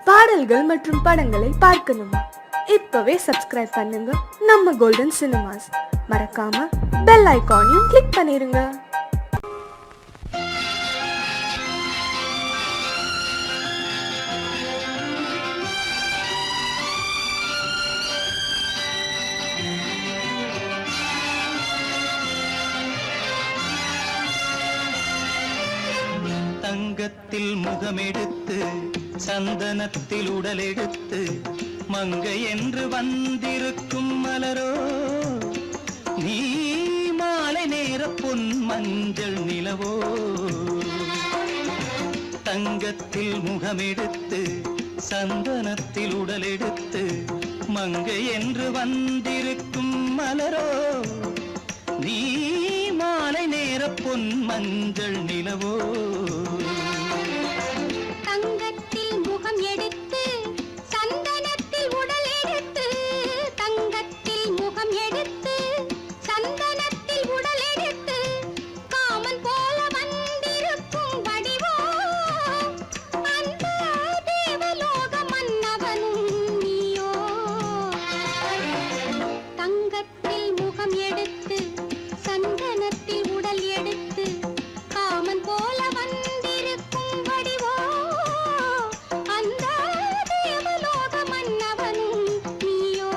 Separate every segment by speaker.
Speaker 1: பாடல்கள் மற்றும் படங்களை பார்க்கணுமா? இப்பவே சப்ஸ்கிரைப் பண்ணுங்க நம்ம கோல்டன் சினிமாஸ். மறக்காம பெல் ஐகானையும் கிளிக் பண்ணிருங்க.
Speaker 2: தங்கத்தில் முகமெடுத்து சந்தனத்தில் உடலெடுத்து மங்கை என்று வந்திருக்கும் மலரோ நீ மாலை நேர பொன் மஞ்சள் நிலவோ. தங்கத்தில் முகமெடுத்து சந்தனத்தில் உடலெடுத்து மங்கை என்று வந்திருக்கும் மலரோ நீ மாலை நேர பொன் மஞ்சள் நிலவோ.
Speaker 3: தங்கத்தில் முகம் எடுத்து சந்தனத்தில் உடல் எடுத்து தங்கத்தில் முகம் எடுத்து சந்தனத்தில் உடல் எடுத்து காமன் போல வந்திருக்கும் வடிவோ அந்த தேவலோக மன்னவனும் நீயோ. தங்கத்தில் முகம் எடுத்து சந்தனத்தில் உடல் எடுத்து காமன் போல வந்திருக்கும் வடிவோ அந்த தேவலோக மன்னவனும் நீயோ.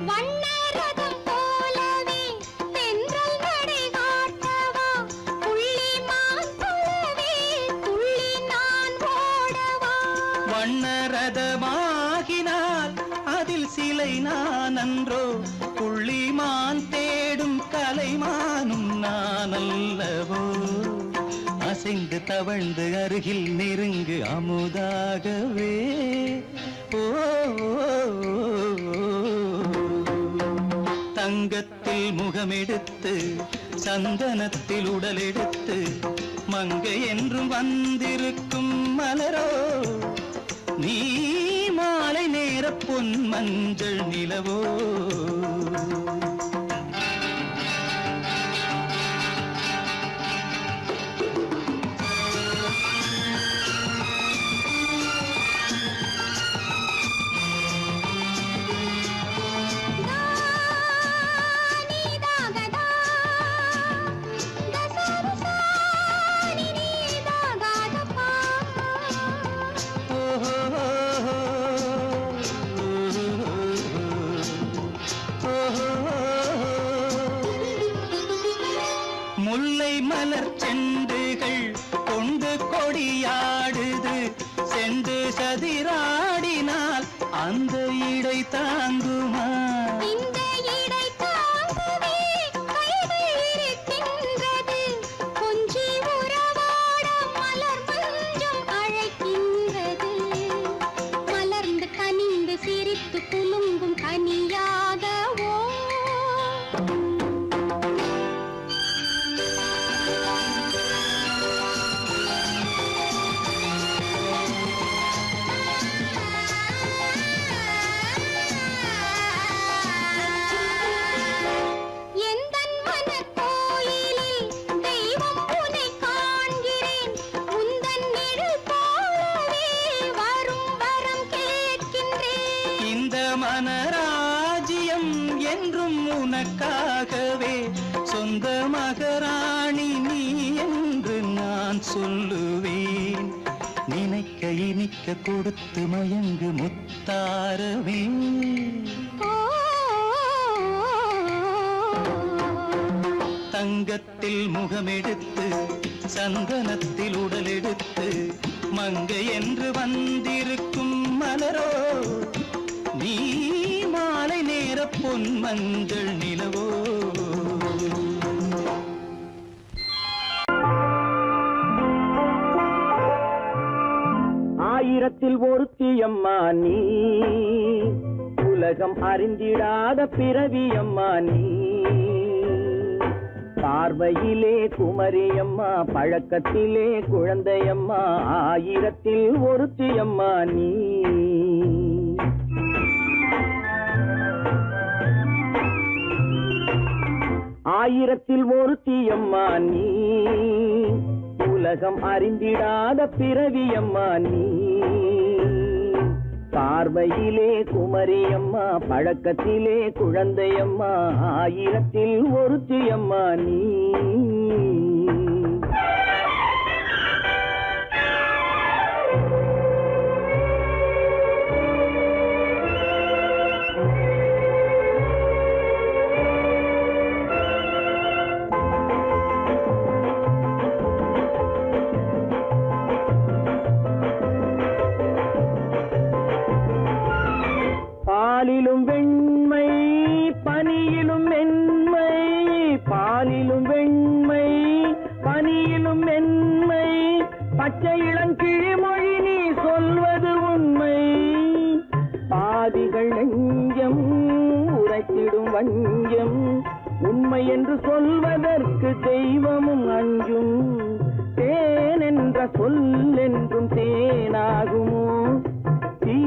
Speaker 3: வண்ணரதம் போலவே தென்றல் நடை காட்டவா புள்ளிமான் போலவே துள்ளி நான் ஓடவா.
Speaker 2: வண்ணரதமாகினால் அதில் சிலை நான் அன்றோ புள்ளிமான் தேடும் கலைமானும் நான் அல்லவோ. அசைந்து தவழ்ந்து அருகில் நெருங்கு அமுதாகவே ஓ. தங்கத்தில் முகமெடுத்து சந்தனத்தில் உடலெடுத்து மங்கை என்றும் வந்திருக்கும் மலரோ நீ மாலை நேர பொன் மஞ்சள் நிலவோ. முல்லை மலர் செண்டுகள் கொண்டு கொடியாடுது செண்டு சதிராடினால் அந்த இடை தாங்குமா.
Speaker 3: இந்த இடை தாங்கவே கைகள் இருக்கின்றது கொஞ்சி உறவாட மலர் மஞ்சம் அழைக்கின்றது. மலர்ந்து கனிந்து சிரித்து குலுங்கும் கனியாகவோ. எந்தன் மனக்கோயிலில் தெய்வம் உன்னை காண்கிறேன் உந்தன் நிழல் போலவே வரும் வரம் கேட்கின்றேன்.
Speaker 2: இந்த மனராஜ்யம் என்றும் உனக்காகவே சொந்த மகராணி நீ என்று நான் சொல்லுவேன். நினைக்க இனிக்க கொடுத்து மயங்கு முத்தாரவே. தங்கத்தில் முகமெடுத்து சந்தனத்தில் உடலெடுத்து மங்கை என்று வந்திருக்கும் மலரோ நீ மாலை நேர பொன் மஞ்சள் நிலவோ.
Speaker 4: ஆயிரத்தில் ஒருத்தியம்மா நீ உலகம் அறிந்திடாத பிறவியம்மா நீ. பார்வையிலே குமரியம்மா, பழக்கத்திலே குழந்தையம்மா, ஆயிரத்தில் ஒருத்தியம்மா நீ. ஆயிரத்தில் ஒருத்தியம்மா நீ, உலகம் அறிந்திடாத பிறவியம்மா நீ. பார்வையிலே குமரியம்மா, பழக்கத்திலே குழந்தையம்மா, ஆயிரத்தில் ஒருத்தியம்மா நீ. பாலிலும் வெண்மை, பனியிலும் மென்மை, பாலிலும் வெண்மை, பனியிலும் மென்மை, பச்சை இளங்கிழிமொழி நீ சொல்வது உண்மை. பாதிகள் நெஞ்சம் உரைத்திடும் வஞ்சம், உண்மை என்று சொல்வதற்கு தெய்வமும் அஞ்சும். தேன் என்ற சொல் என்றும் தேனாகுமோ, தீ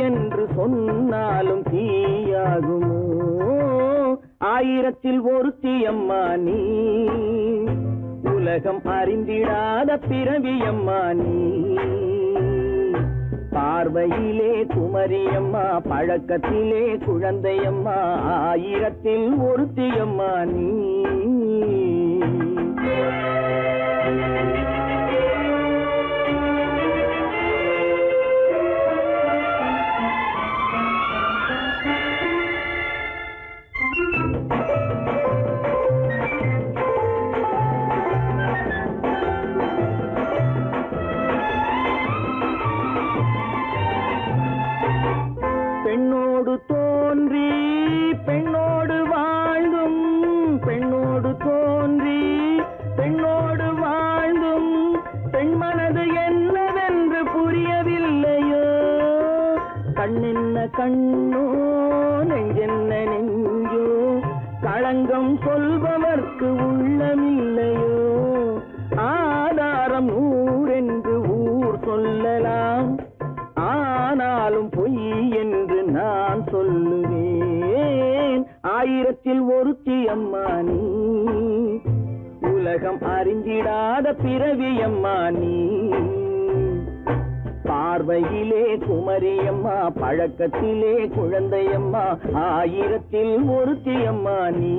Speaker 4: என்று சொன்னாலும் தீயாகுமோ. ஆயிரத்தில் ஒருத்தியம்மா நீ, உலகம் அறிந்திடாத பிறவியம்மா நீ. பார்வையிலே குமரியம்மா, பழக்கத்திலே குழந்தையம்மா, ஆயிரத்தில் ஒருத்தியம்மா நீ. பெண்ணோடு தோன்றி பெண்ணோடு வாழ்ந்தும், பெண்ணோடு தோன்றி பெண்ணோடு வாழ்ந்தும், பெண் மனது என்னவென்று புரியவில்லையோ. கண்ணென்ன கண்ணோ, நெஞ்சென்ன நெஞ்சோ, களங்கம் சொல்பவர்க்கு உள்ளமில்லையோ. ஆதாரம் நூறென்று ஊர் சொல்லலாம், ஆனாலும் பொய் என்று நான் சொல்லுவேன். ஆயிரத்தில் ஒருத்தியம்மா நீ, உலகம் அறிந்திடாத பிறவியம்மா நீ. பார்வையிலே குமரியம்மா, பழக்கத்திலே குழந்தையம்மா, ஆயிரத்தில் ஒருத்தியம்மா நீ.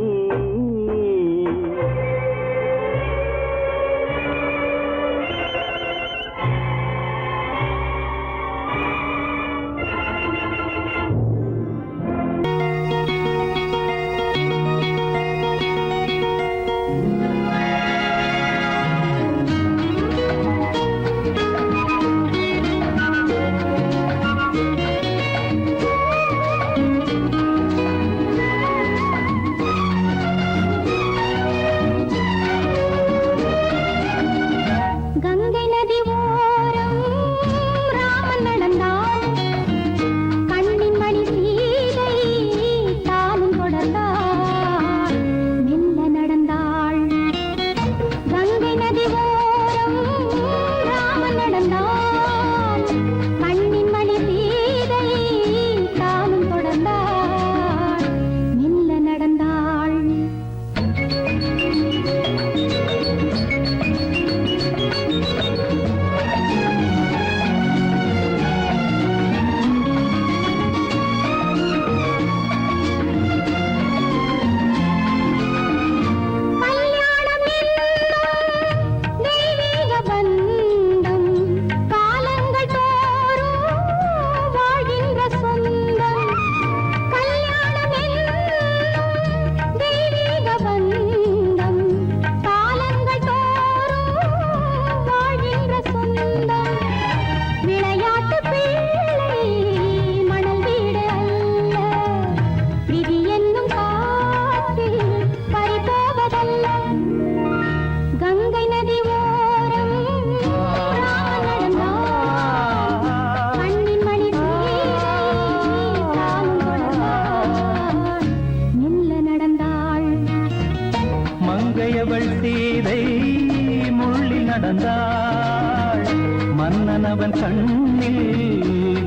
Speaker 2: மன்னனவன் கண்ணில்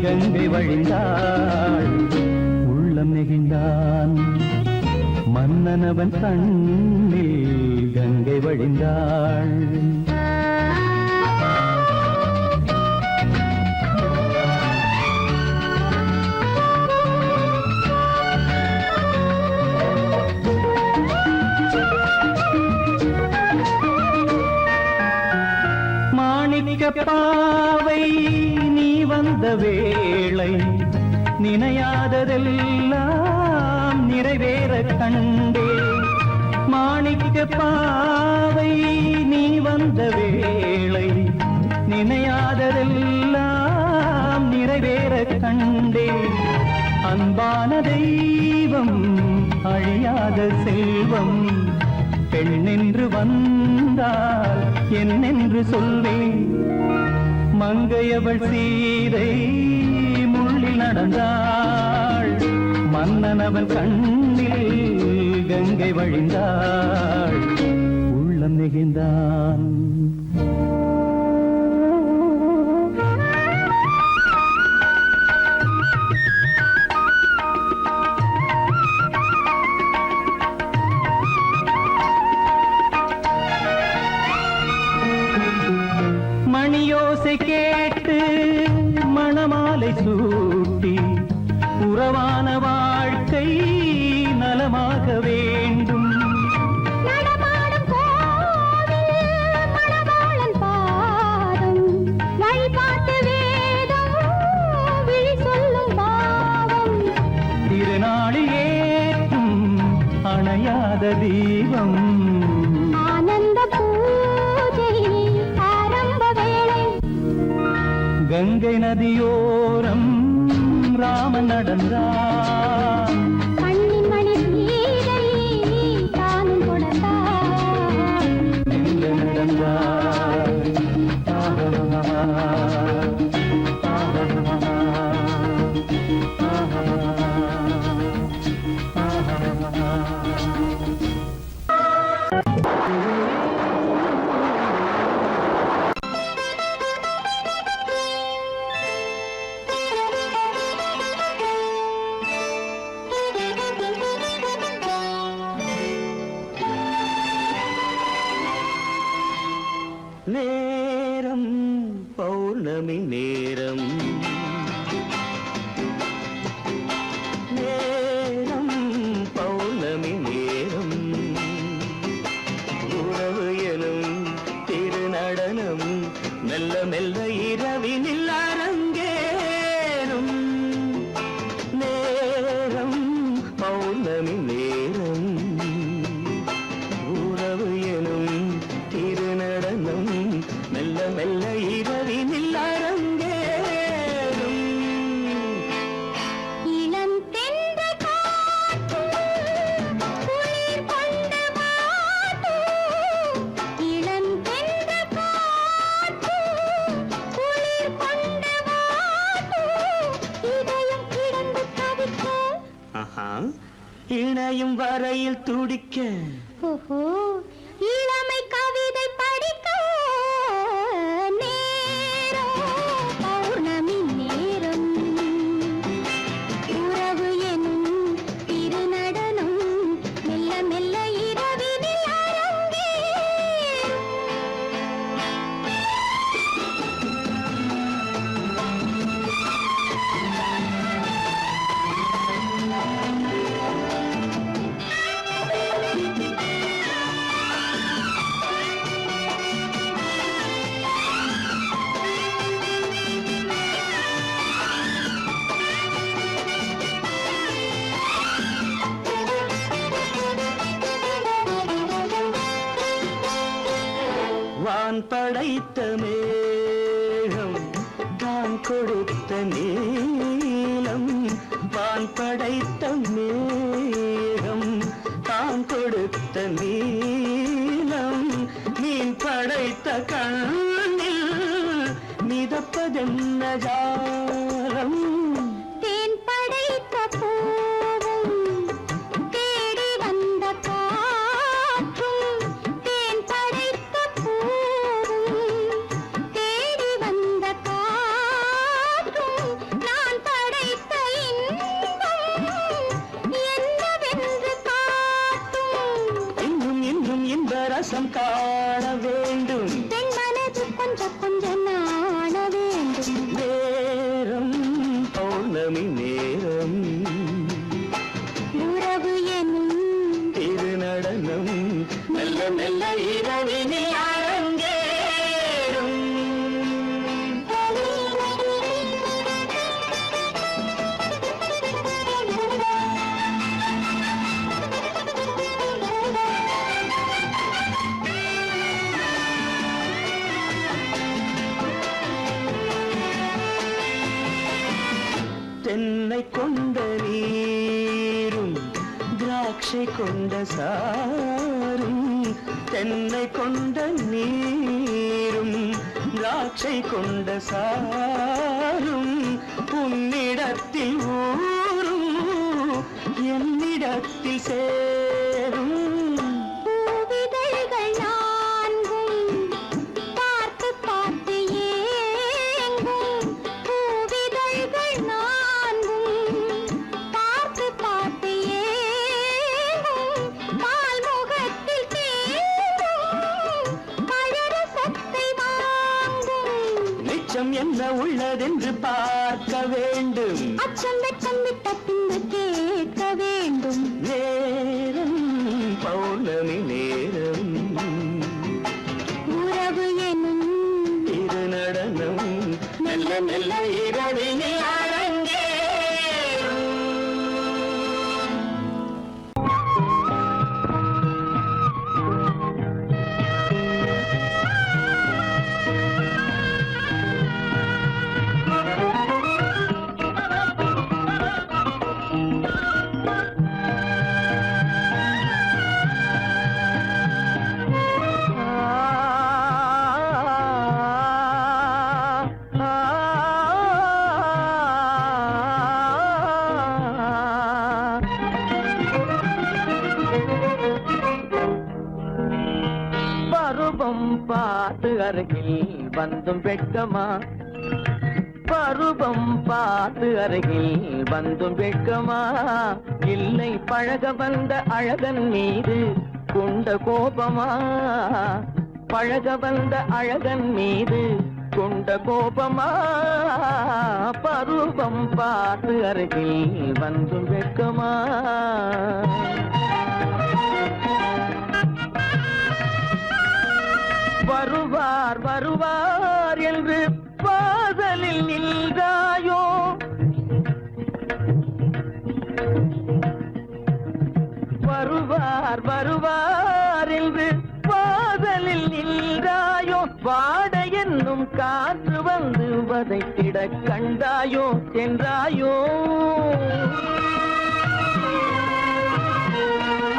Speaker 2: கங்கை வழிந்தாள் உள்ளம் நெகிழ்ந்தான் மன்னனவன் கண்ணில் கங்கை வழிந்தாள் பாவை நீ வந்த வேளை நினையாததெல்லாம் நிறைவேற கண்டே மாணிக்க பாவை நீ வந்த வேளை நினையாததெல்லாம் நிறைவேற கண்டே அன்பான தெய்வம் அழியாத செல்வம் பெண்ணென்று வந்தால் என்னென்று சொல்வேன் மங்கையவள் சீதை முள்ளில் நடந்தாள் மன்னனவன் கண்ணில் கங்கை வழிந்தாள் உள்ளம் நெகிழ்ந்தான் மணியோசை கேட்டு மணமாலை சூட்டி உறவான வாழ்க்கை நலமாக வேண்டும்
Speaker 3: நடமாடும் கோவில் மணவாளன் பாதம் வழிபாட்டு வேதம் விழி சொல்லும் பாவம்
Speaker 2: திருநாளில் ஏற்றும் அணையாத தீபம்
Speaker 3: ஆனந்த பூஜை ஆரம்ப வேளை
Speaker 2: கங்கை நதியோரம் ராமன் நடந்தான்
Speaker 3: கண்ணின் மணி சீதை தானும் கொடுத்தார்
Speaker 2: எங்க நடந்தார் நேரம் பௌர்ணமி நேரம் நேரம் பௌர்ணமி நேரம் உறவு எனும் திருநடனம் மெல்ல மெல்ல இரவினில் அரங்கேறும் நேரம் பௌர்ணமி நேரம் உறவு எனும் திருநடனம் மெல்ல மெல்ல இரவினில் அரங்கேறும்
Speaker 3: இளம் தென்றல் காற்றும் குளிர் கொண்டு வாட்டும் இளம் தென்றல் காற்றும் குளிர் கொண்டு வாட்டும் இதயம் கிடந்து தவிக்க
Speaker 2: இணையும் வரையில் துடிக்க
Speaker 3: ஓஹோ இளமை கவிதை படிக்க நேரம் பௌர்ணமி நேரம் உறவு எனும் திருநடனம் மெல்ல மெல்ல இரவினில் அரங்கேறும்
Speaker 2: வான் படைத்த மேகம் தான் கொடுத்த நீலம் வான் படைத்த மேகம் தான் கொடுத்த நீலம் மீன் படைத்த கண்ணில் மிதப்பதென்ன ஜாலம்
Speaker 3: தேன் படைத்த பூவும் தேடி வந்த காற்றும் தேன் படைத்த பூவும் தேடி வந்த காற்றும் கொஞ்சம் நாண வேண்டும்.
Speaker 2: நேரம் பௌர்ணமி நேரம்
Speaker 3: உறவு எனும்
Speaker 2: திருநடனம் மெல்ல மெல்ல இரவினில் அரங்கேறும். தென்னை கொண்ட நீரும் திராட்சை கொண்ட சாரும், தென்னை கொண்ட நீரும் திராட்சை கொண்ட சாரும் உன்னிடத்தில் ஊரும் என்னிடத்தில் சேரும்.
Speaker 3: பூவிதழ்கள் நான்கும் பார்த்து பார்த்து ஏங்கும். பூவிதழ்கள் நான்கும் பார்த்து பார்த்து ஏங்கும். பால்முகத்தில் தேங்கும் பழரசத்தை வாங்கும்.
Speaker 2: நிச்சம் என்ன உள்ளதென்று பார்க்க வேண்டும்.
Speaker 3: அச்சம் வெச்சம் விட்ட பின்பு கேட்க வேண்டும்.
Speaker 2: நேரம் பௌர்ணமி நேரம்
Speaker 3: உறவு எனும்
Speaker 2: திருநடனம் மெல்ல மெல்ல இரவினில் அரங்கேறும்.
Speaker 4: பருவம் பார்த்து அருகில் வந்தும் வெட்கமா, பருவம் பார்த்து அருகில் வந்தும் வெட்கமா, இல்லை பழக வந்த அழகன் மீது கொண்ட கோபமா, பழக வந்த அழகன் மீது கொண்ட கோபமா, பருவம் பார்த்து அருகில் வந்தும் வெட்கமா. வருவார் வருவார் என்று வாசலில் நின்றாயோ, வருவார் வருவார் என்று வாசலில் நின்றாயோ, வாட என்னும் காற்று வந்து வதைத்திட கண்டாயோ சென்றாயோ,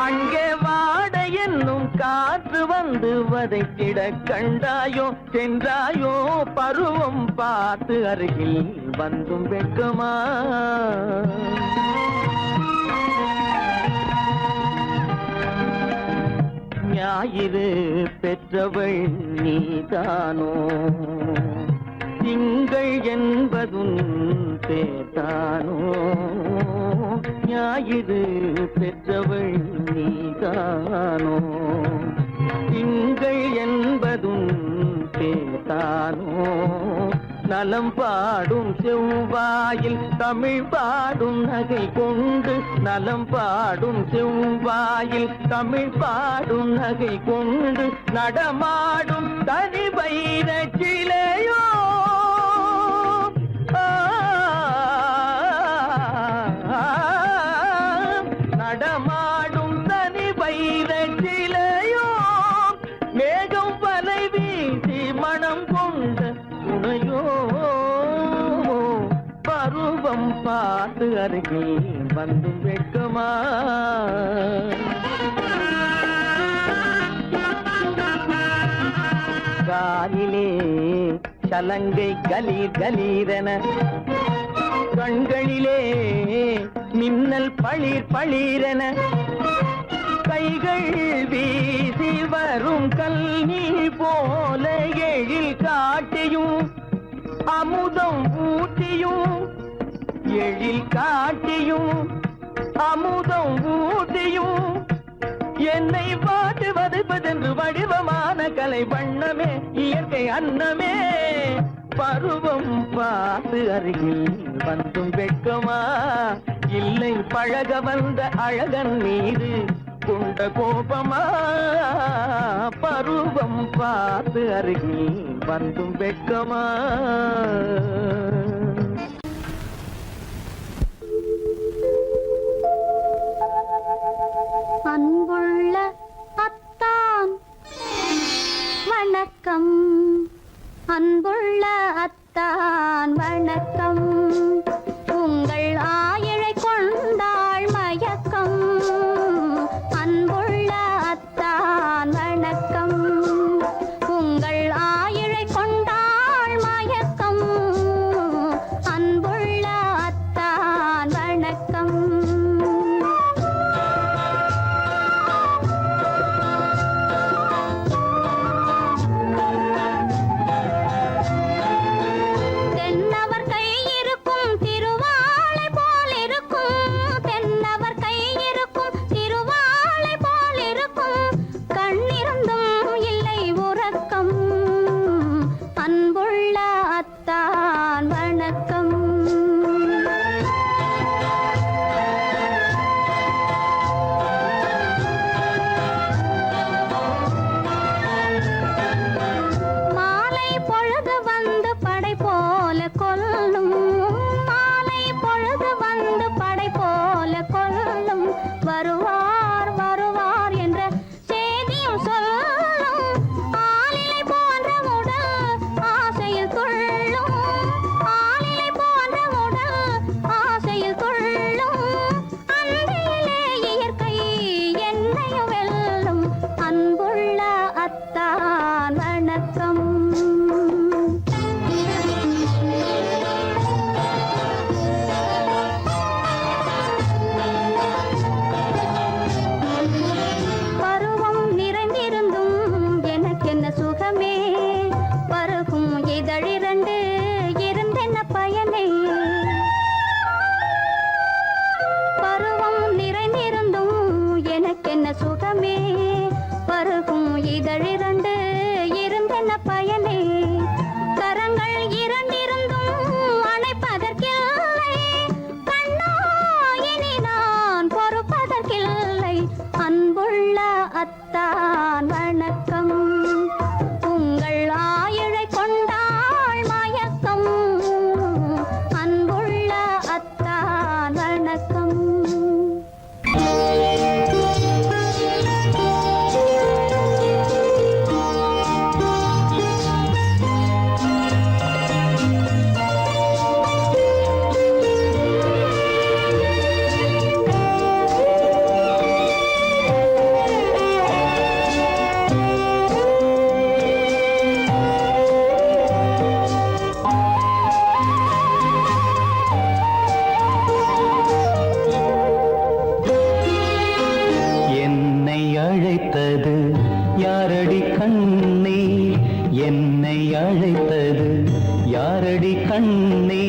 Speaker 4: அங்கே வாட என்னும் காற்று வந்து வதைத்திட கண்டாயோ சென்றாயோ, பருவம் பார்த்து அருகில் வந்தும் வெட்கமா. ஞாயிறு பெற்றவள் நீதானோ, திங்கள் என்பதும் பேத்தானோ, ஞாயிறு பெற்றவள் நீதானோ, திங்கள் என்பதும் பேத்தானோ, நலம் பாடும் செவ்வாயில் தமிழ் பாடும் நகை கொண்டு, நலம் பாடும் செவ்வாயில் தமிழ் பாடும் நகை கொண்டு, நடமாடும் தனி வைர சிலையோ, நடமாடும் தனி வைர சிலையோ, மேகம் வலை வீசி மனம் கொண்ட துணையோ, பருவம் பார்த்து அருகில் வந்து வெட்கமா. காலிலே சலங்கை கலீர் கலீரென, கண்களிலே மின்னல் பளிர் பளிரென, கைகள் வீசி வரும் கல்வி போல எழில் காட்டியும் அமுதம் ஊட்டியும், எழில் காட்டியும் அமுதம் ஊட்டியும், என்னை பாட்டு வதைப்பதென்று வடிவமான கலை வண்ணமே இயற்கை அன்னமே பருவம் பார்த்து அருகில் வந்தும் வெட்கமா இல்லை பழக வந்த அழகன் மீது கொண்ட கோபமா பருவம் பார்த்து அருகில் வந்தும் வெட்கமா
Speaker 3: அன்புள்ள அத்தான் வணக்கம், அன்புள்ள அத்தான் வணக்கம். உங்கள் ஆயிழை கொண்டாள் மயக்கம். அன்புள்ள அத்தான் வணக்கம். உங்கள் ஆயிழை கொண்டாள் மயக்கம். அன்புள்ள அத்தான் வணக்கம். தென்னவர் கை இருக்கும் திருவாளை போல் இருக்கும். தென்னவர் கை இருக்கும் திருவாளை போல் இருக்கும். கண்ணிருந்தும் இல்லை உறக்கம். அன்புள்ள அத்தான் வணக்கம். மாலை பொழுது வந்து படை போல கொல்லும். மாலை பொழுது வந்து படை போல கொல்லும். வருவார் வருவார் என்ற செய்தியும் சொல்லும். ஆளிலை போன்ற உடல் ஆசையில் துள்ளும். ஆளிலை போன்ற உடல் ஆசையில் துள்ளும். அன்பிலே இயற்கை என்னையும் வெல்லும். அன்புள்ள அத்தான் வணக்கம். பருவம் நிறைந்திருந்தும் எனக்கென்ன சுகமே. பருகும் இதழிரண்டு இருந்தென்ன பயனே. பருவம் நிறைந்திருந்தும் எனக்கென்ன சுகமே. பருகும் இதழிரண்டு இருந்தென்ன பயனே. கரங்கள் இரண்டிருந்தும் அணைப்பதற்கில்லை. கண்ணா இனி நான் பொறுப்பதற்கில்லை. அன்புள்ள அத்தான் வணக்கம். உங்கள் ஆயிழை கொண்டாள் மயக்கம். அன்புள்ள அத்தான் வணக்கம்.
Speaker 4: என்னை அழைத்தது யாரடி கண்ணே என்னை அழைத்தது யாரடி கண்ணே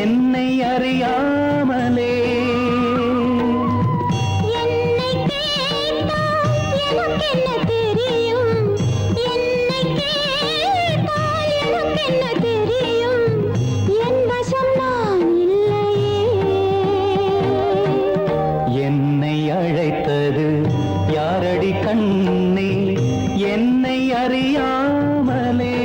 Speaker 4: என்னை அறியாமலே
Speaker 3: என்னை கேட்டால் எனக்கென்ன தெரியும். என்னை கேட்டால் எனக்கென்ன தெரியும். என் வசம் நான் இல்லையே.
Speaker 4: என்னை அழைத்தது யாரடி கண்ணே என்னை அறியாமலே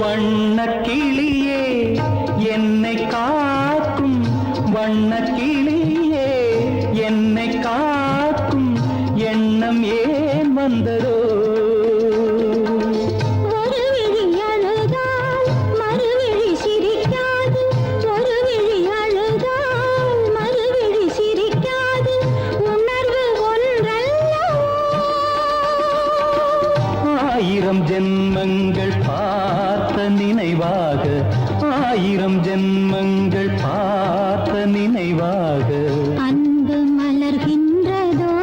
Speaker 4: வண்ணக்கிளியே என்னை காக்கும் வண்ணக்கிளியே என்னை காக்கும் எண்ணம் ஏன் வந்ததோ
Speaker 3: ஒரு விழி அழுதால் மறுவிழி சிரிக்காது. ஒரு விழி அழுதால் மறுவிழி சிரிக்காது.
Speaker 2: ஜென்மங்கள் பார்த்த நினைவாக, 1000 ஜென்மங்கள் பார்த்த நினைவாக
Speaker 3: அன்பு மலர்கின்றதோ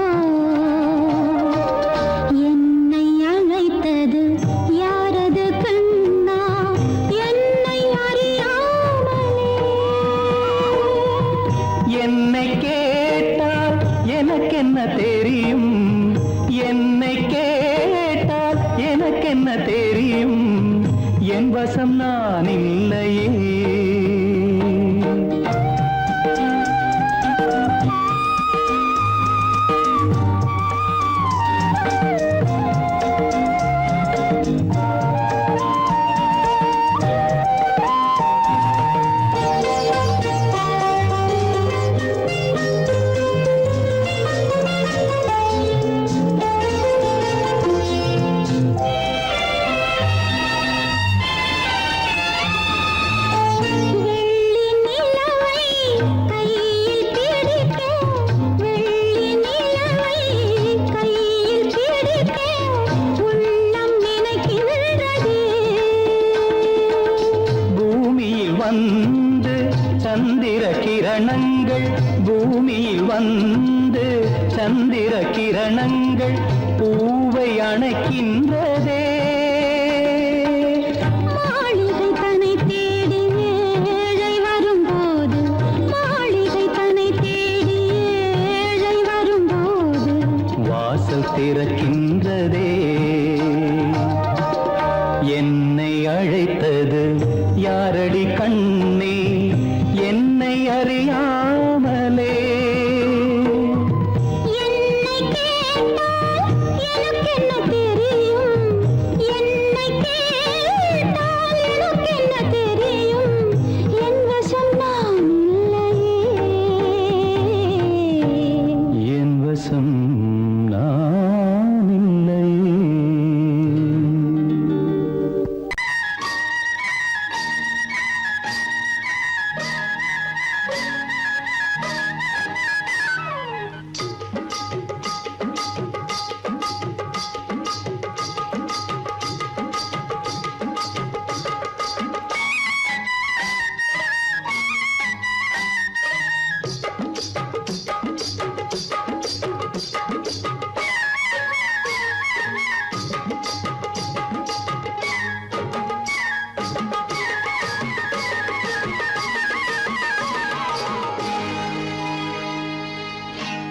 Speaker 3: என்னை அழைத்தது யாரது கண்ணா என்னை அறியாமலே.
Speaker 2: என்னை கேட்டால் எனக்கென்ன தெரியும், என்னை கேட்டால் எனக்கென்ன தெரியும், என் வசம் நான் இல்லையே. வந்து சந்திர கிரணங்கள், பூமியில் வந்து சந்திர கிரணங்கள் பூவை அணைக்கின்றதே.
Speaker 3: மாளிகை தன்னை தேடி ஏழை வரும்போது, மாளிகை தன்னை தேடி ஏழை வரும்போது
Speaker 2: வாசல் திறக்கின்றதே. என்னை அழைத்தது யாரடி கண்ணே, என்னை அறியாமலே.
Speaker 3: என்னை கேட்டால் எனக்கென்ன தெரியும், என்னை கேட்டால் எனக்கென்ன தெரியும், என் வசம் நான் இல்லையே.
Speaker 2: என் வசம் நான் இல்லையே.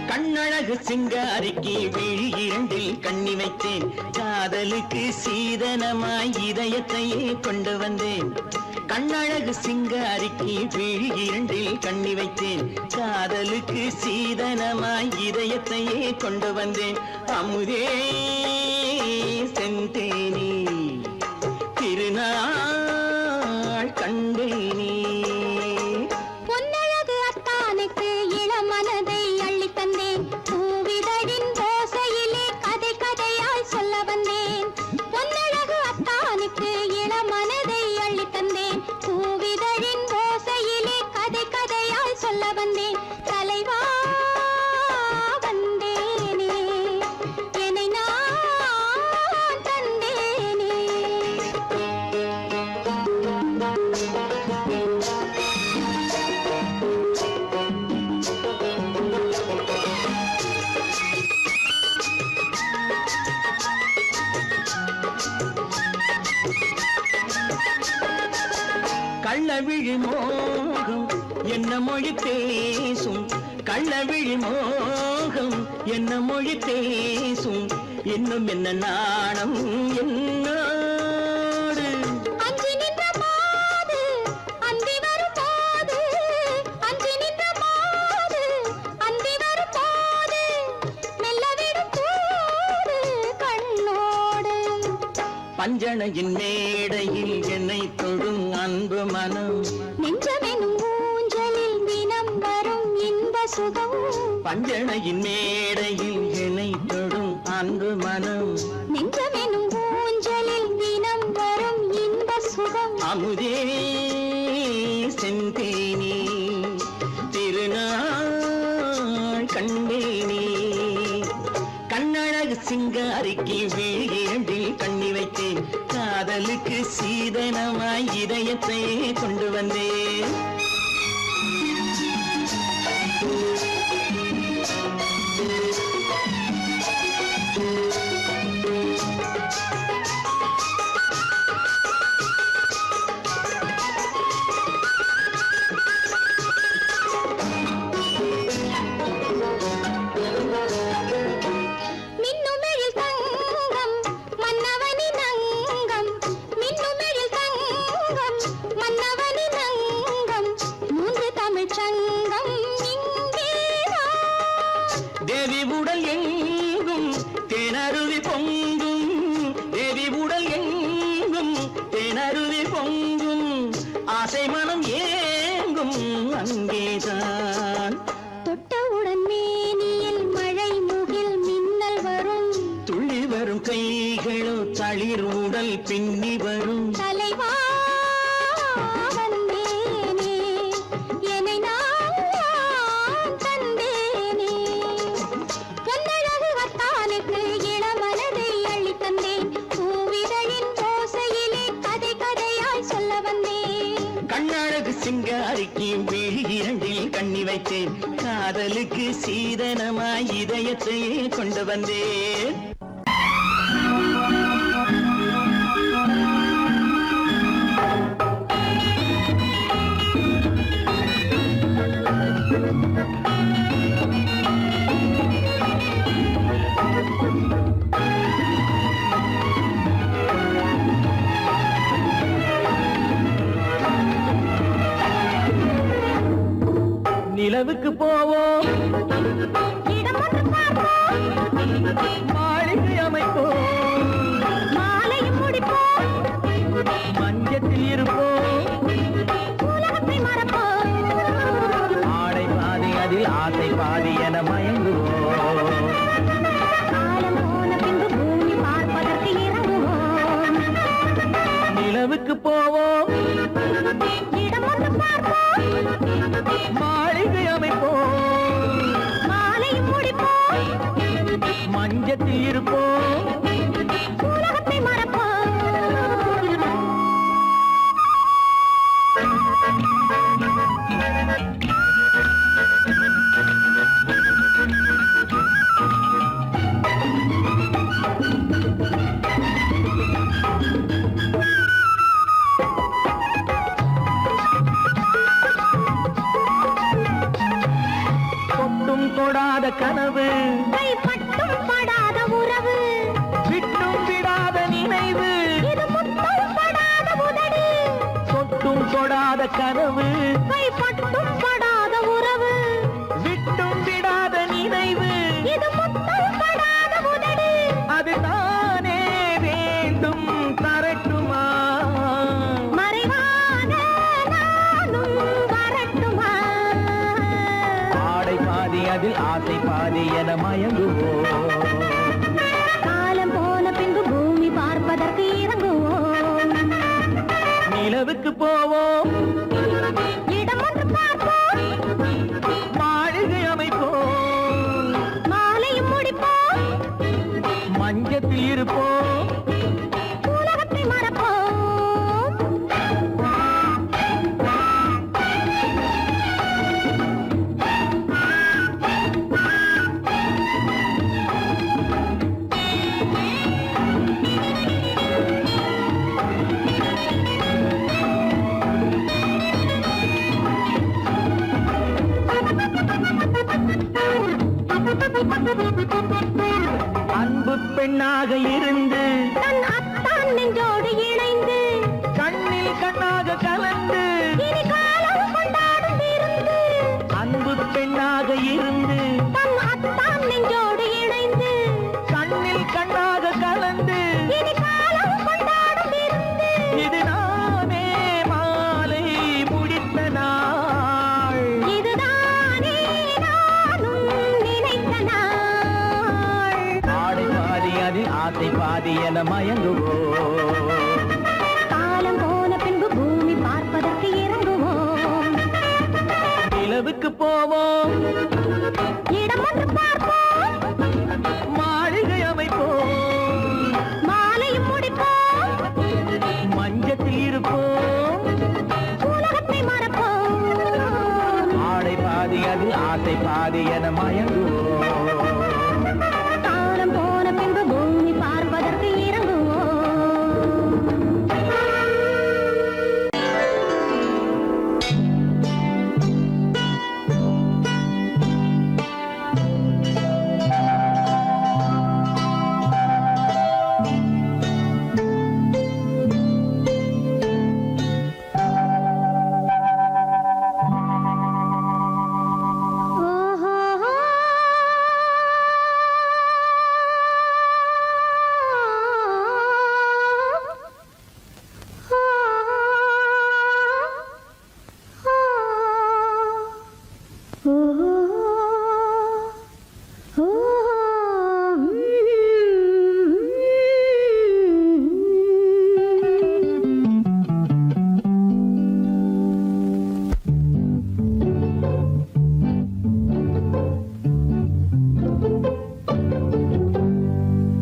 Speaker 2: கண்ணழகு சிங்காரிக்கு விழி இரண்டில் கண்ணி வைத்தேன், காதலுக்கு சீதனமாய் இதயத்தையே கொண்டு வந்தேன். கண்ணழகு சிங்காரிக்கு விழி இரண்டில் கண்ணி வைத்தேன், காதலுக்கு சீதனமாய் இதயத்தையே கொண்டு வந்தேன். அமுதே செந்தேனே திருநாள் கண்டேனே.
Speaker 3: பொன்னழகு அத்தானுக்கு இளமனதை அள்ளித் தந்தேன், பூவிதழின் ஓசையிலே கதை கதையாய் சொல்ல வந்தேன். பொன்னழகு அத்தானுக்கு இளமனதை அள்ளித் தந்தேன், பூவிதழின் ஓசையிலே கதை கதையாய் சொல்ல வந்தேன். தலைவா வந்தேனே, என்னை நான் தந்தேனே.
Speaker 2: கள்ளவிழி மோகம் என்ன மொழி பேசும், கள்ளவிழி மோகம் என்ன மொழி பேசும், இன்னும் என்ன நாணம் என்னோடு.
Speaker 3: அஞ்சி நின்ற மாது அந்தி வரும்போது, அஞ்சி நின்ற மாது அந்தி வரும்போது, மெல்ல விடும் தூது கண்ணோடு.
Speaker 2: பஞ்சணையின் மேடையில் என்னை தொடும் அன்பு மனம்,
Speaker 3: நெஞ்சமெனும் ஊஞ்சலில் தினம் வரும் இன்ப சுகம்.
Speaker 2: பஞ்சணையின் மேடையில் என்னை தொடும் அன்பு மனம்,
Speaker 3: நெஞ்சமெனும் ஊஞ்சலில் தினம் வரும் இன்ப சுகம்.
Speaker 2: அமுதே செந்தேனே திருநாள் கண்டேனே. கண்ணழகு சிங்காரிக்கு விழி இரண்டில் கண்ணி வைத்தேன், காதலுக்கு சீதனமாய் இதயத்தை கொண்டு வந்தேன்.
Speaker 3: மின்னுமெழில் தங்கம் மன்னவனின் அங்கம், மின்னுமெழில் தங்கம் மன்னவனின் அங்கம், மூன்று தமிழ்ச் சங்கம் இங்கேதான்.
Speaker 2: தேவி உடல் எங்கும் தேனருவி பொங்கும், தேவி உடல் எங்கும் தேனருவி பொங்கும், ஆசை மனம் ஏங்கும் அங்கேதான்.
Speaker 3: தொட்டவுடன் மேனியில் மழை முகில் மின்னல் வரும்,
Speaker 2: துள்ளி வரும் கைகளோ தளிர் உடல் பின்னி வரும்.
Speaker 3: தலைவா வந்தேனே, என்னை நான் தந்தேனே, பொன்னழகு வத்தானுக்கு இளமனதை அள்ளித் தந்தேன், பூவிதழின் ஓசையிலே கதை கதையாய் சொல்ல வந்தேன்.
Speaker 2: கண்ணழகு சிங்காரிக்கு விழி இரண்டில் கண்ணி வைத்தேன், காதலுக்கு சீதனமாய் இதயத்தையே கொண்டு வந்தேன்.
Speaker 4: நிலவுக்கு போவோம்,
Speaker 3: இடம் ஒன்று பார்ப்போம்,
Speaker 4: மாளிகை அமைப்போம்,
Speaker 3: மாலையும் முடிப்போம்,
Speaker 4: மஞ்சத்தில் இருப்போம்,
Speaker 3: உலகத்தை மறப்போம்.
Speaker 4: ஆடை பாதி அதில் ஆசை பாதி என மயங்குவோம்.
Speaker 3: காலம் போன பின்பு பூமி பார்ப்பதற்கு இறங்குவோம்.
Speaker 4: நிலவுக்கு போவோம்,
Speaker 3: இடம் ஒன்று பார்ப்போம்,
Speaker 4: மாளிகை அமைப்போம்,
Speaker 3: மாலையும் முடிப்போம்,
Speaker 4: மஞ்சத்தில் இருப்போம்,
Speaker 3: உலகத்தை மறப்போம்.
Speaker 4: தொட்டும் தொடாத கனவு,
Speaker 3: கைப்பட்டும் படாத உறவு,
Speaker 4: விட்டும் விடாத நினைவு,
Speaker 3: இது முத்தம் படாத உதடு,
Speaker 4: தொட்டும் தொடாத கனவு,
Speaker 3: கைப்பட்டும் படாத உறவு,
Speaker 4: விட்டும் விடாத நினைவு,
Speaker 3: இது முத்தம் படாத உதடு.
Speaker 4: அதுதானே வேண்டும் தரட்டுமா,
Speaker 3: மறைவான நானும் வரட்டுமா?
Speaker 4: ஆடை பாதி அதில் ஆசை பாதி என மயங்குவோம்.
Speaker 3: காலம் போன பின்பு பூமி பார்ப்பதற்கு இறங்குவோம்.
Speaker 4: நிலவுக்கு போவோம்,
Speaker 3: இடம் ஒன்று பார்ப்போம்,
Speaker 4: மாளிகை அமைப்போம்,
Speaker 3: மாலையும் முடிப்போம்,
Speaker 4: மஞ்சத்தில் இருப்போம்,
Speaker 3: உலகத்தை மறப்போம்.
Speaker 4: அன்பு பெண்ணாக இருந்து
Speaker 3: தன் அத்தான் நெஞ்சோடு இணைந்து
Speaker 4: கண்ணில் கண்ணாக கலந்து,
Speaker 3: இனி காலம் கொண்டாடும் விருந்து.
Speaker 4: அன்பு பெண்ணாக இருந்து
Speaker 3: தன் அத்தான் நெஞ்சோடு இணைந்து
Speaker 4: கண்ணில் கண்ணாக கலந்து,
Speaker 3: இனி காலம் கொண்டாடும் விருந்து.
Speaker 4: இது நானே மாலை முடித்த நாள்,
Speaker 3: இதுதானே நானும் நினைத்த நாள்.
Speaker 4: ஆடை பாதி அதில் ஆசை பாதி பாதி என மயங்குவோம்.
Speaker 3: காலம் போன பின்பு பூமி பார்ப்பதற்கு இறங்குவோம்.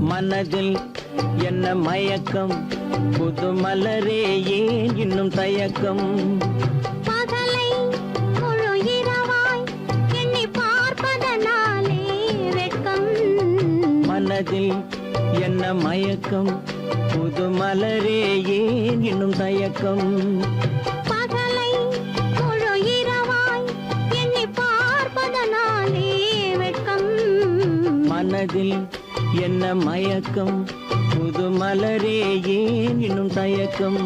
Speaker 2: மனதில் என்ன மயக்கம், புது மலரே ஏன் இன்னும் தயக்கம்.
Speaker 3: பகலை முழு இரவாய் எண்ணி பார்ப்பதனாலே வெட்கம்.
Speaker 2: மனதில் என்ன மயக்கம், புது மலரே ஏன் இன்னும் தயக்கம்.
Speaker 3: பகலை முழு இரவாய் எண்ணி பார்ப்பதனாலே வெட்கம்.
Speaker 2: மனதில் என்ன மயக்கம், புது மலரே ஏன் இன்னும் தயக்கம்.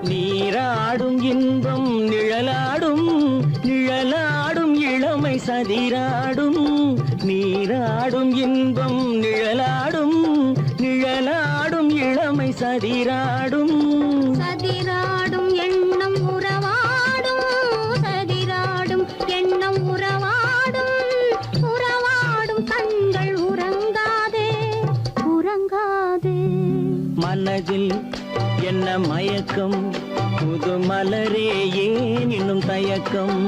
Speaker 2: நீராடும் இன்பம் நிழலாடும், நிழலாடும் இளமை சதிராடும். நீராடும் இன்பம் நிழலாடும், நிழலாடும் இளமை சதிராடும்.
Speaker 3: சதிராடும் எண்ணம் உறவாடும், சதிராடும் எண்ணம் உறவாடும். உறவாடும் கண்கள் உறங்காதே, உறங்காதே.
Speaker 2: மனதில் என்ன மயக்கம், புது மலரே ஏன் இன்னும் தயக்கம்.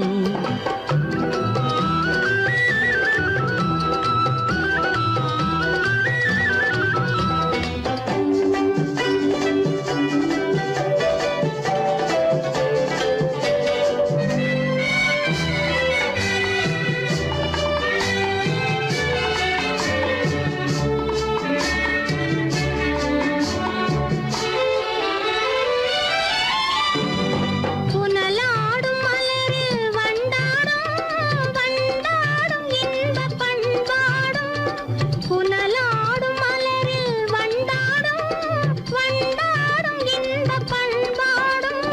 Speaker 3: புனலாடும் மலரில் வண்டாடும், வண்டாடும் இன்பப் பண்பாடும். புனலாடும் மலரில் வண்டாடும், வண்டாடும் இன்பப் பண்பாடும்.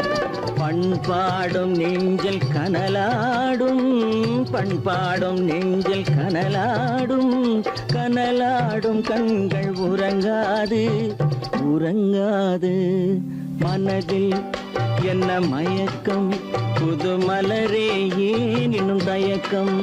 Speaker 2: பண்பாடும் நெஞ்சில் கனலாடும், பண்பாடும் நெஞ்சில் கனலாடும். கனலாடும் கண்கள் உறங்காது, உறங்காது. மனதில் என்ன மயக்கம், புது மலரே ஏன் இன்னும் தயக்கம்.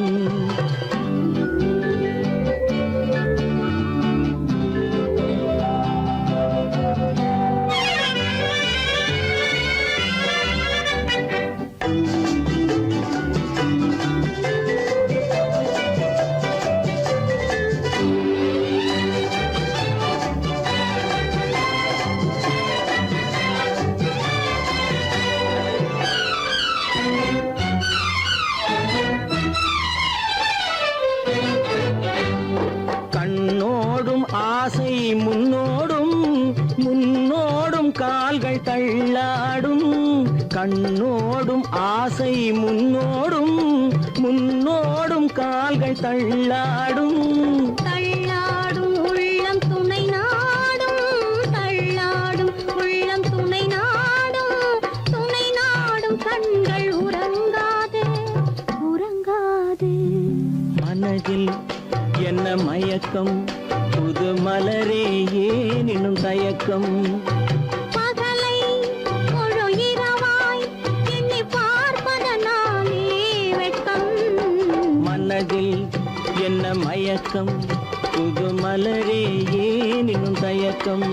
Speaker 2: கண்ணோடும் ஆசை முன்னோடும், முன்னோடும் கால்கள் தள்ளாடும். கண்ணோடும் ஆசை முன்னோடும், முன்னோடும் கால்கள் தள்ளாடும்.
Speaker 3: தள்ளாடும் உள்ளம் துணை நாடும், தள்ளாடும் உள்ளம் துணை நாடும். துணை நாடும் கண்கள் உறங்காதே, உறங்காதே.
Speaker 2: மனதில் என்ன மயக்கம், புது மலரே ஏன் இன்னும் தயக்கம்.
Speaker 3: பகலை முழு இரவாய் எண்ணி பார்ப்பதனாலே வெட்கம்.
Speaker 2: என்ன மயக்கம் புது மலரே ஏன் இன்னும் தயக்கம்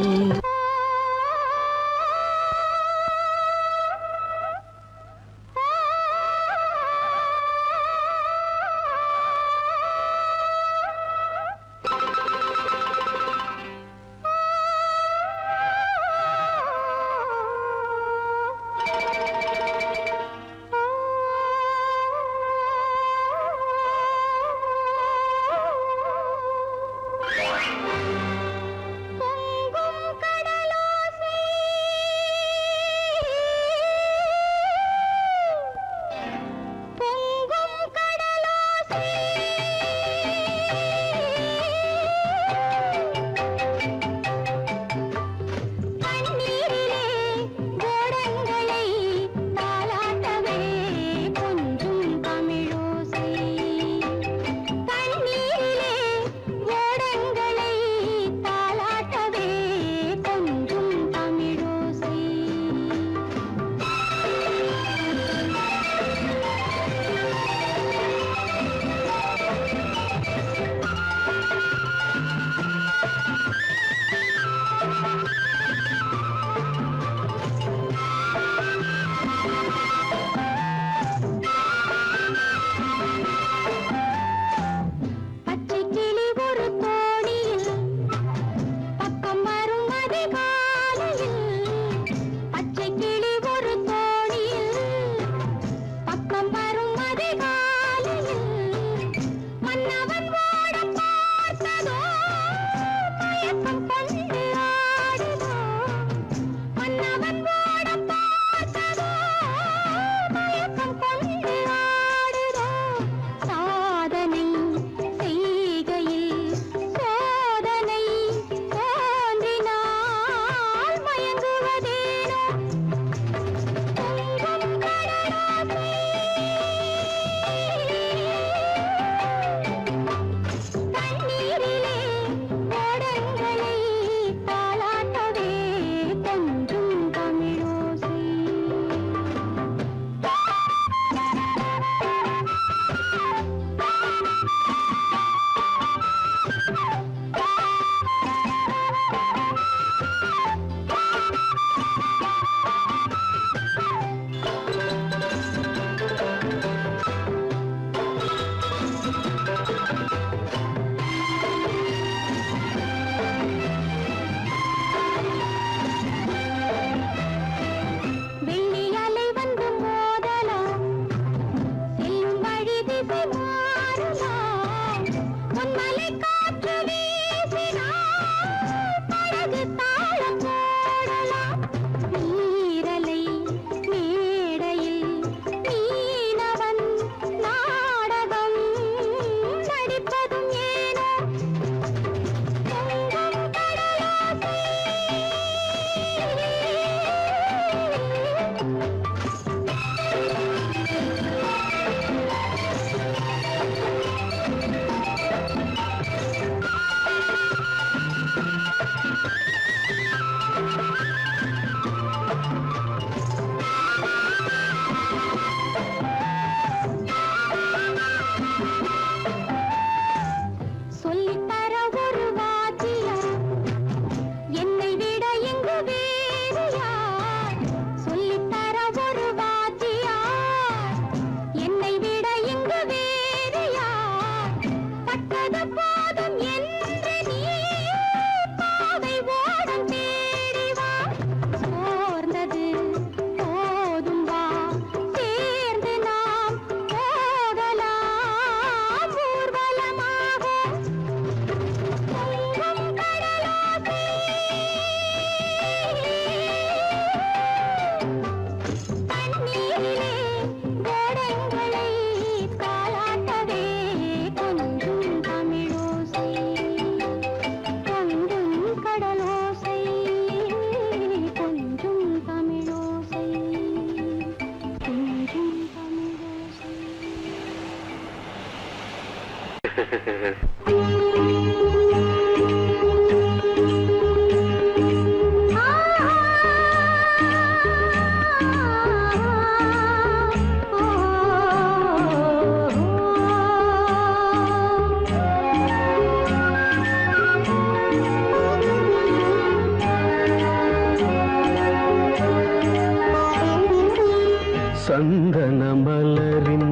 Speaker 4: சந்தன மலரின்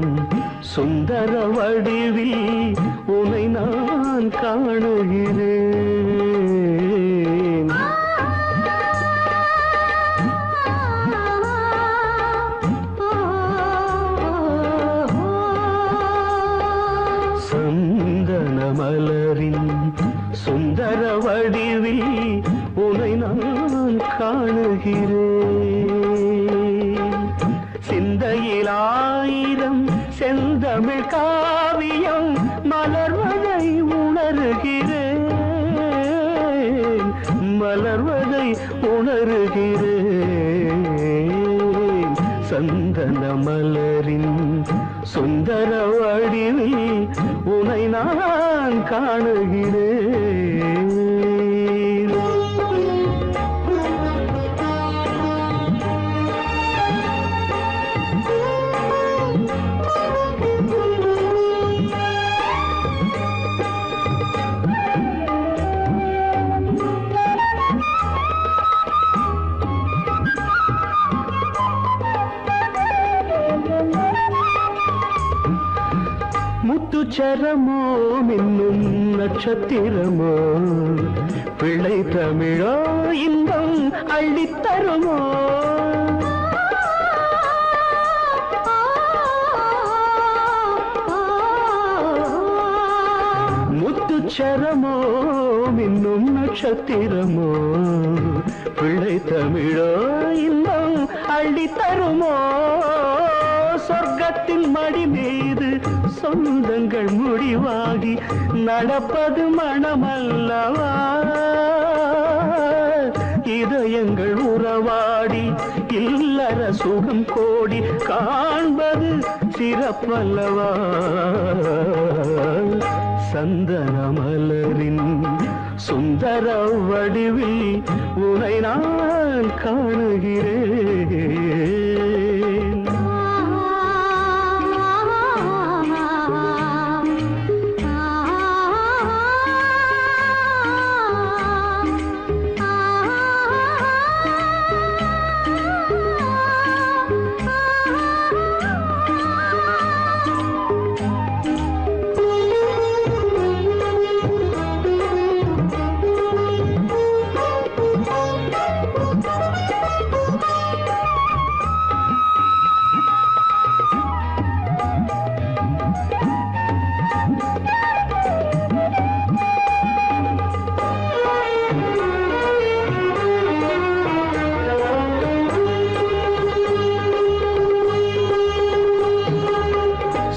Speaker 4: சுந்தர வடிவில் உனை நான் காணுகிறேன். சந்தன மலரின் சுந்தர வடிவில் உனை நான் காணுகிறேன். சிந்தையில் ஆயிரம் செந்தமிழ் காவியம் மலர்வதை உணர்கிறேன், மலர்வதை உணர்கிறேன். சந்தன மலரின் சுந்தர வடிவில் உனை நான் காணுகிறேன். முத்துச்சரமோ மின்னும் நட்சத்திரமோ பிள்ளை தமிழோ இன்பம் அள்ளித்தருமோ. முத்துச்சரமோ மின்னும் நட்சத்திரமோ பிள்ளை தமிழோ இன்பம் அள்ளித்தருமோ. சொர்க்கத்தின் மடி மீது சொந்தங்கள் முடிவாகி நடப்பது மனமல்லவா. இதயங்கள் உறவாடி இல்லற சுகம் கோடி காண்பது சிறப்பல்லவா. சந்தன மலரின் சுந்தர வடிவில் உனை நான் காணுகிறேன்.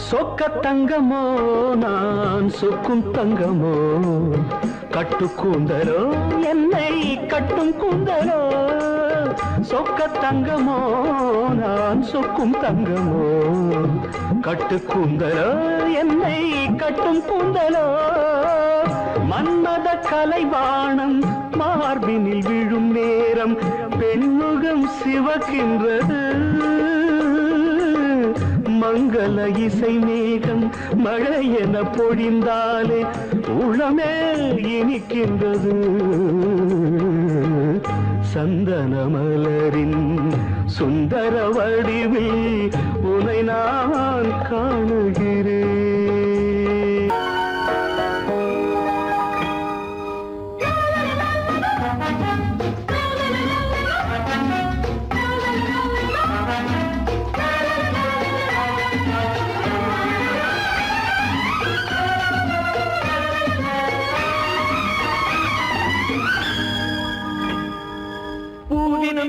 Speaker 4: சொக்க தங்கமோ நான் சொக்கும் தங்கமோ கட்டு கூந்தலோ என்னை கட்டும் கூந்தலோ. சொக்க தங்கமோ நான் சொக்கும் தங்கமோ கட்டு கூந்தலோ என்னை கட்டும் கூந்தலோ. மன்மத கலைவாணம் மார்பினில் விழும் நேரம் பெண்முகம் சிவக்கின்றது. மங்கள இசை மேகம் மழை என பொழிந்தாலே உளமே இனிக்கின்றது. சந்தன மலரின் சுந்தர வடிவில் உனை நான் காணுகிறேன்.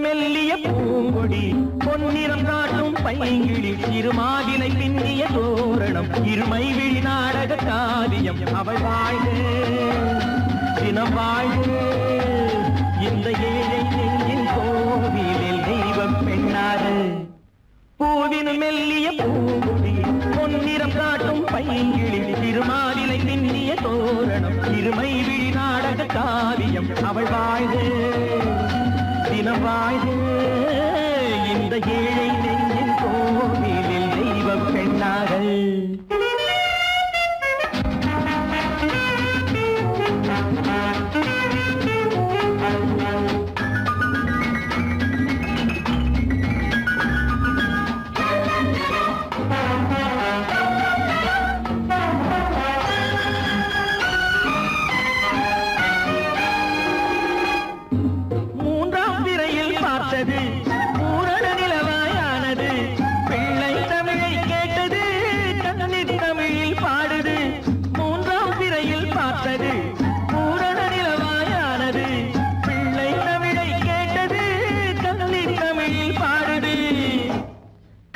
Speaker 2: மெல்லிய பூங்கொடி பொன்னிறம் காட்டும் பைங்கிழி இருமாதிலை பின்னிய தோரணம் இருமை விழி நாடக காவியம் அவள் வாழ்க தினம் வாழ்க இந்த ஏழை நெஞ்சின் கோவிலில் தெய்வம் பெண்ணாக. பூவினும் மெல்லிய பூங்கொடி பொன்னிறம் காட்டும் பைங்கிழி இருமாதிலை பின்னிய தோரணம் இருமை விழி நாடக காவியம் அவள் வாழ்க தினம் வாழ்க இந்த ஏழை நெஞ்சின் கோவிலில் தெய்வம் பெண்ணாக.
Speaker 4: பார்த்தது பூரண நிலவாயானது. பிள்ளை தமிழை கேட்டது கண்ணீர் தமிழில் பாடுது. மூன்றாம் பிறையில் பார்த்தது பூரண நிலவாயானது. பிள்ளை தமிழை கேட்டது கண்ணீர் தமிழில் பாடுது.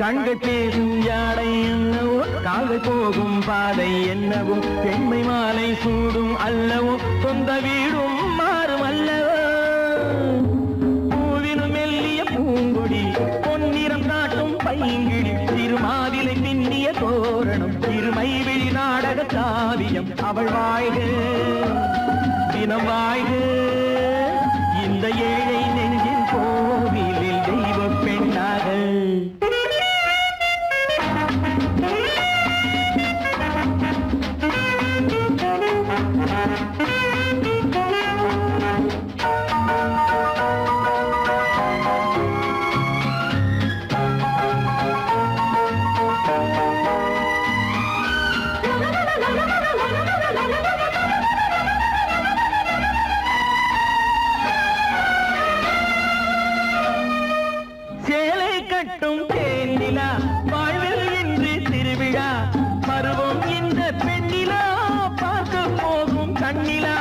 Speaker 4: கண்கள் பேசும் யானை என்னவோ, கால்கள் போகும் பாதை என்னவோ, பெண்மை மாலை சூடும் அல்லவோ, சொந்த வீடும் மாறும் அல்லவோ. பூவினும் மெல்லிய பூங்கொடி, பொன்னிறம் காட்டும் பைங்கிடி, திருமாதிலை பின்னிய தோரணம், திருமை விழி நாடக காவியம். அவள் வாழ்க தினம் வாழ்க, இந்த ஏழை நெஞ்சின் கோவிலில் தெய்வ பெண்ணாக. சேலை கட்டும் தேனிலா, வாழ்வில் இன்று திருவிழா, பருவம் இந்த பெண்ணிலா, பார்க்க போகும் கண்ணிலா.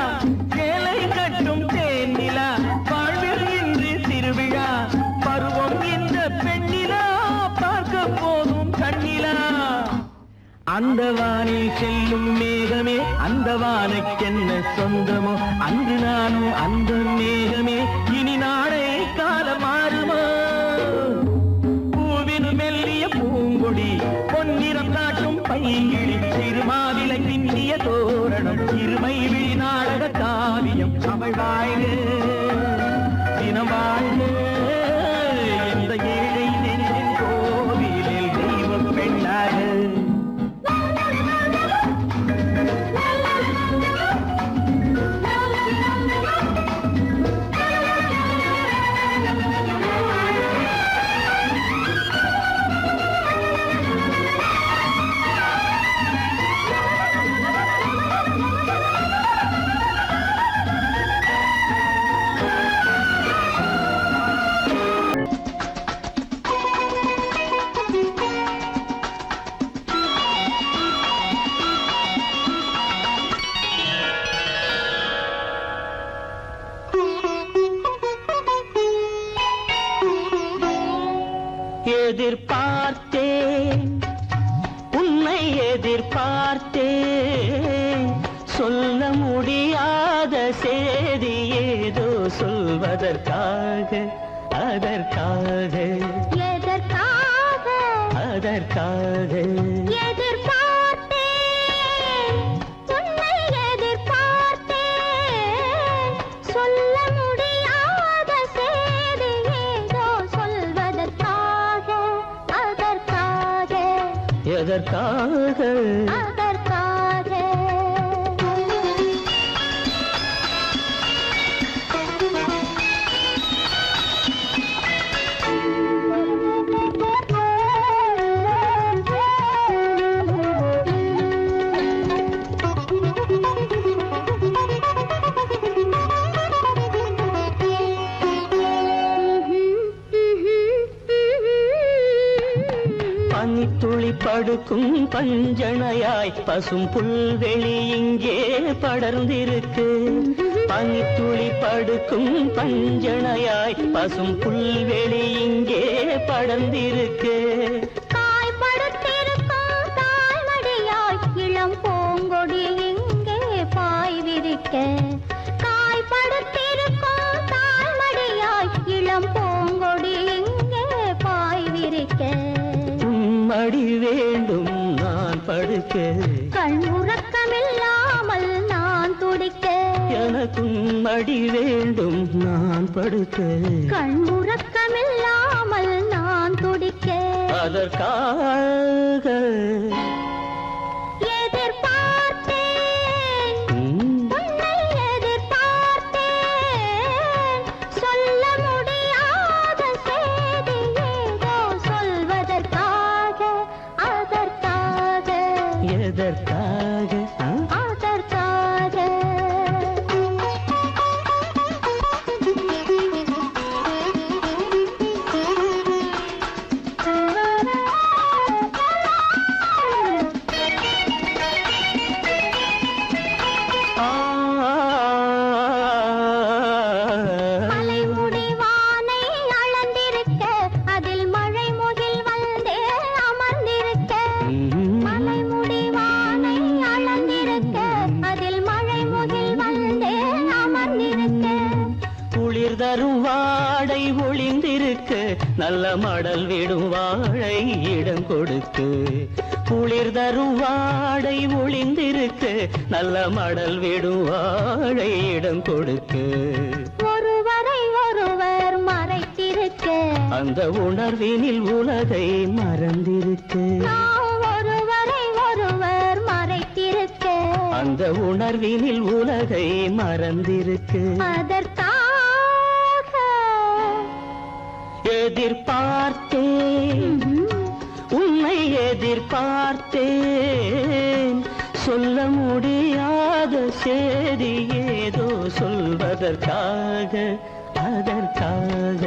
Speaker 4: சேலை கட்டும் தேனிலா, வாழ்வில் இன்று திருவிழா, பருவம் இந்த பெண்ணிலா, பார்க்க போகும் கண்ணிலா. அந்த வானில் செல்லும் மேகமே, அந்த வானுக்கென்ன சொந்தமோ, அன்று நானும் அந்த மேகமே, இனி நாளை காலம் மாறுமோ. பூவினு மெல்லிய பூங்கொடி, பொன்னிறம் காட்டும் பைங்கிழி, திருமாவிலை பின்னிய தோரணம், இருமை விழி நாடக காவியம். அவள் வாழ்க தினம் வாழ்க, இந்த ஏழை நெஞ்சின் கோவிலில் தெய்வ பெண்ணாக. எதிர்பார்த்தேன் உன்னை எதிர்பார்த்தேன், சொல்ல முடியாத செய்தி ஏதோ சொல்வதற்காக, அதற்காக
Speaker 3: எதற்காக
Speaker 4: அதற்காக
Speaker 3: எதிர்பார்த்தேன், உன்னை எதிர்பார்த்தேன், சொல்ல முடியாத செய்தி ஏதோ சொல்வதற்காக, அதற்காக
Speaker 4: எதற்காக
Speaker 3: அதற்காக.
Speaker 4: பனித்துளி படுக்கும் பஞ்சணையாய் பசும் புல்வெளி இங்கே படர்ந்திருக்கு. பனித்துளி படுக்கும் பஞ்சணையாய் பசும் புல்வெளி இங்கே படர்ந்திருக்கு.
Speaker 3: காய்படுத்திருக்கும் தாய்மடியாய் இளம் பூங்கொடி இங்கே பாய் விரிக்க. காய்படுத்திருக்கும் தாய்மடியாய் இளம் பூங்கொடி இங்கே பாய் விரிக்க.
Speaker 4: மடி வேண்டும் நான் படுக்க,
Speaker 3: கண் உறக்கமில்லாமல் நான் துடிக்க.
Speaker 4: எனக்கும் மடி வேண்டும் நான் படுக்க,
Speaker 3: கண் உறக்கமில்லாமல் நான் துடிக்க.
Speaker 4: அதற்காக
Speaker 3: எதிர்பார்த்தேன், உன்னை எதிர்பார்த்தேன், சொல்ல முடியாத செய்தி ஏதோ சொல்வதற்காக, அதற்காக
Speaker 4: எதற்காக
Speaker 3: அதற்காக.
Speaker 2: வாடை ஒளிந்திருக்க நல்ல மடல் விடும் வாழை இடம் கொடுத்து குளிர் தரும் வாடை ஒளிந்திருக்க நல்ல மடல் விடும் வாழை இடம் கொடுத்து
Speaker 3: ஒருவரை ஒருவர் மறைத்திருக்க
Speaker 2: அந்த உணர்வினில் உலகை மறந்திருக்கு
Speaker 3: நாம் ஒருவரை ஒருவர் மறைத்திருக்க
Speaker 2: அந்த உணர்வினில் உலகை மறந்திருக்கு
Speaker 3: அதற்காக
Speaker 2: எதிர்பார்த்தேன் உன்னை எதிர்பார்த்தேன் சொல்ல முடியாத செய்தி ஏதோ சொல்வதற்காக அதற்காக